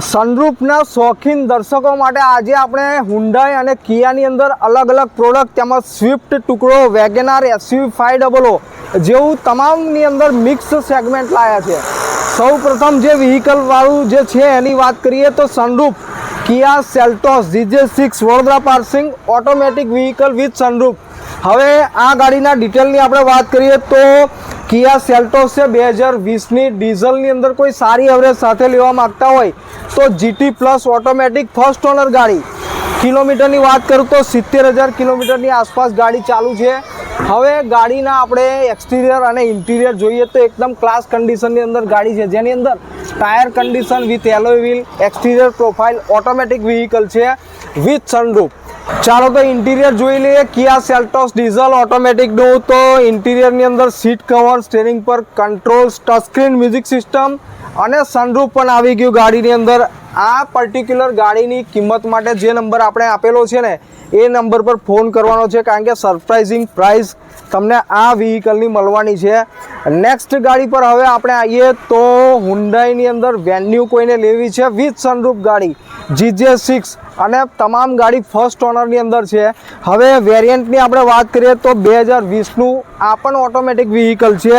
સનરૂફના શોખીન દર્શકો માટે આજે આપણે હુન્ડાઈ અને કિયાની અંદર અલગ અલગ પ્રોડક્ટ તેમજ સ્વિફ્ટ ટુકડો વેગેનાર એસયુવી 500 જેવું તમામની અંદર મિક્સ સેગમેન્ટ લાયા છે। સૌ પ્રથમ જે વ્હીકલ વાળું જે છે એની વાત કરીએ તો sunroof Kia Seltos GJ6 Vadodara passing automatic vehicle with sunroof. હવે આ ગાડીના ડિટેલની આપણે વાત કરીએ તો કિયા સેલ્ટોસ છે 2020ની ડીઝલની અંદર કોઈ સારી એવરેજ સાથે લેવા માંગતા હોય તો GT plus automatic first honour ગાડી। કિલોમીટરની વાત કરું તો 70,000 કિલોમીટરની આસપાસ ગાડી ચાલુ છે। હવે ગાડીના આપણે એક્સટિરિયર અને ઇન્ટિરિયર જોઈએ તો એકદમ ક્લાસ કન્ડિશનની અંદર ગાડી છે, જેની અંદર tyre condition with alloy wheel, exterior profile, automatic vehicle છે વિથ સનરૂફ। ચાલો તો ઇન્ટિરિયર જોઈ લઈએ કિયા સેલ્ટોસ ડીઝલ ઓટોમેટિકનું। તો ઇન્ટિરિયરની અંદર સીટ કવર, સ્ટીરિંગ પર controls, touch screen music system અને સનરૂફ પણ આવી ગયું ગાડીની અંદર। આ પર્ટિક્યુલર ગાડીની કિંમત માટે જે નંબર આપણે આપેલો છે ને એ નંબર પર ફોન કરવાનો છે, કારણ કે સરપ્રાઇઝિંગ પ્રાઇસ તમને આ વ્હીકલની મળવાની છે। નેક્સ્ટ ગાડી પર હવે આપણે આવીએ તો હુન્ડાઈની અંદર વેન્યુ કોઈને લેવી છે વિથ સનરૂફ ગાડી GJ6 અને તમામ ગાડી ફર્સ્ટ ઓનરની અંદર છે। હવે વેરિયન્ટની આપણે વાત કરીએ તો 2020નું આ પણ ઓટોમેટિક વ્હીકલ છે,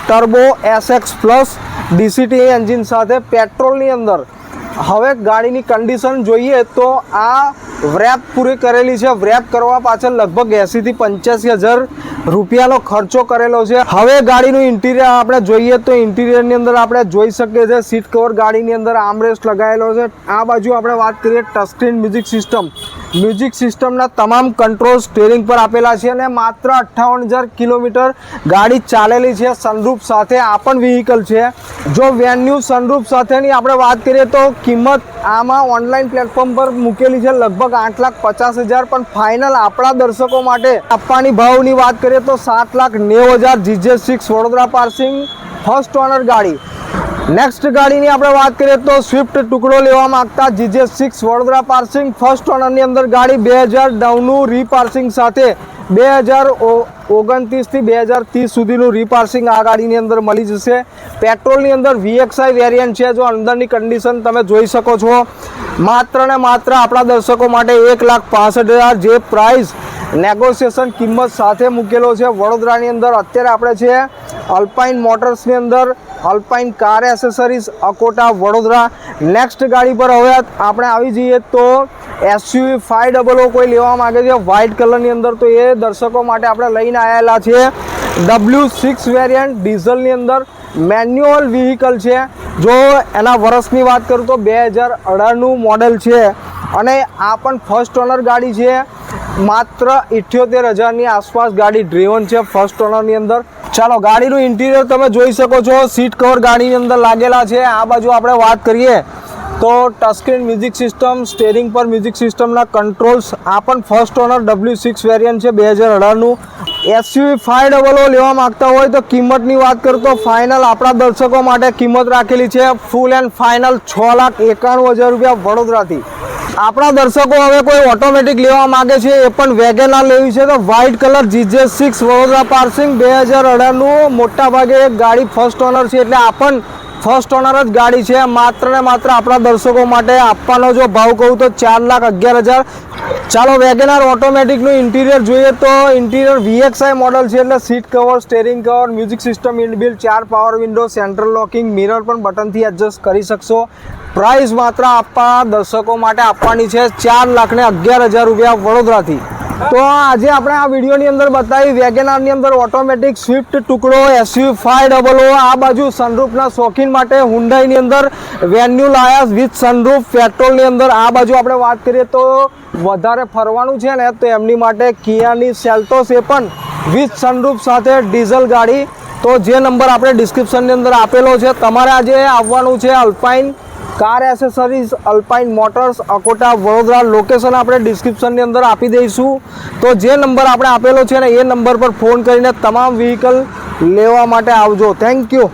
turbo SX plus DCT engine સાથે પેટ્રોલની અંદર। હવે ગાડીની કન્ડિશન જોઈએ તો આ વ્રેપ પૂરી કરેલી છે। વ્રેપ કરવા પાછળ લગભગ 80,000 થી 85,000 રૂપિયાનો ખર્ચો કરેલો છે। હવે ગાડીનું ઇન્ટિરિયર આપણે જોઈએ તો ઇન્ટિરિયરની અંદર આપણે જોઈ શકીએ છીએ સીટ કવર ગાડીની અંદર આર્મરેસ્ટ લગાવેલો છે। આ બાજુ આપણે વાત કરીએ ટચ સ્ક્રીન મ્યુઝિક સિસ્ટમના તમામ કંટ્રોલ સ્ટીરિંગ પર આપેલા છે અને માત્ર 58,000 કિલોમીટર ગાડી ચાલેલી છે સનરૂફ સાથે। આ પણ વ્હીકલ છે। જો વેન્યુ સનરૂફ સાથેની આપણે વાત કરીએ તો કિંમત આમાં ઓનલાઈન પ્લેટફોર્મ પર મૂકેલી છે લગભગ 8,50,000, પણ ફાઇનલ આપણા દર્શકો માટે આપવાની ભાવની વાત કરીએ તો 7,90,000 GJ6 Vadodara passing first honour ગાડી। નેક્સ્ટ ગાડીની આપણે વાત કરીએ તો સ્વિફ્ટ ટુકડો લેવા માંગતા GJ6 વડોદરા પાર્સિંગ ફર્સ્ટ ઓનરની અંદર ગાડી 2009નું રીપાર્સિંગ સાથે 2029 થી 2030 સુધીનું રીપાર્સિંગ આ ગાડીની અંદર મળી જશે। પેટ્રોલની અંદર VXI વેરિયન્ટ છે। જો અંદરની કન્ડિશન તમે જોઈ શકો છો। માત્ર ને માત્ર આપણા દર્શકો માટે 1,65,000 જે પ્રાઇસ નેગોશિએશન કિંમત સાથે મૂકેલો છે વડોદરાની અંદર। અત્યારે આપણે છે અલ્પાઇન મોટર્સની અંદર, Alpine car accessories Akota Vadodara. Next ગાડી પર હવે આપણે આવી જઈએ તો એસયુવી 500 કોઈ લેવા માંગે છે વ્હાઇટ કલરની અંદર, તો એ દર્શકો માટે આપણે લઈને આવેલા છે W6 વેરિયન્ટ ડીઝલની અંદર મેન્યુઅલ વ્હીકલ છે। જો એના વર્ષની વાત કરું તો 2018નું મોડેલ છે અને આ પણ ફર્સ્ટ ઓનર ગાડી છે। માત્ર 78,000ની આસપાસ ગાડી ડ્રીવન છે ફર્સ્ટ ઓનરની અંદર। ચાલો ગાડીનું ઇન્ટિરિયર તમે જોઈ શકો છો, સીટ કવર ગાડીની અંદર લાગેલા છે। આ બાજુ આપણે વાત કરીએ તો ટચસ્ક્રીન મ્યુઝિક સિસ્ટમ, સ્ટીરિંગ પર મ્યુઝિક સિસ્ટમના કંટ્રોલ્સ, આ પણ ફર્સ્ટ ઓનર W6 વેરિયન્ટ છે 2018નું। એસયુવી 500 લેવા માંગતા હોય તો કિંમતની વાત કરું તો ફાઇનલ આપણા દર્શકો માટે કિંમત રાખેલી છે ફૂલ એન્ડ ફાઇનલ 6,91,000 રૂપિયા વડોદરાથી। આપણા દર્શકો હવે કોઈ ઓટોમેટિક લેવા માંગે છે, એ પણ વેગેનાર લેવી છે તો white colour GJ6 Vadodara passing 2018નું મોટા ભાગે એક ગાડી ફર્સ્ટ ઓનર છે, એટલે આ પણ ફર્સ્ટ ઓનર જ ગાડી છે। માત્ર ને માત્ર આપણા દર્શકો માટે આપવાનો જો ભાવ કહું તો 4,11,000। ચાલો વેગેનાર ઓટોમેટિકનું ઇન્ટિરિયર જોઈએ તો ઇન્ટિરિયર VXI મોડલ છે, એટલે seat cover, steering cover, music system inbuilt, 4 power window, central locking, mirror પણ બટનથી એડજસ્ટ કરી શકશો। પ્રાઇસ માત્ર આપણા દર્શકો માટે આપવાની છે 4,11,000 રૂપિયા વડોદરાથી। તો આજે આપણે આ વિડીયોની અંદર બતાવી વેગેનારની અંદર ઓટોમેટિક સ્વિફ્ટ ટુકડો એસયુવી 500। આ બાજુ સનરૂફના શોખીન માટે હુન્ડાઈની અંદર વેન્યુ લાયા વિથ સનરૂફ પેટ્રોલની અંદર। આ બાજુ આપણે વાત કરીએ તો વધારે ફરવાનું છે ને તો એમની માટે કિયાની સેલ્ટોસ એ પણ વિથ સનરૂફ સાથે ડીઝલ ગાડી। તો જે નંબર આપણે ડિસ્ક્રિપ્શનની અંદર આપેલો છે, તમારે આજે આવવાનું છે Alpine car accessories, Alpine motors Akota Vadodara. Location આપણે ડિસ્ક્રિપ્શનની અંદર આપી દઈશું। તો જે નંબર આપણે આપેલો છે ને એ નંબર પર ફોન કરીને તમામ વ્હીકલ લેવા માટે આવજો। Thank you.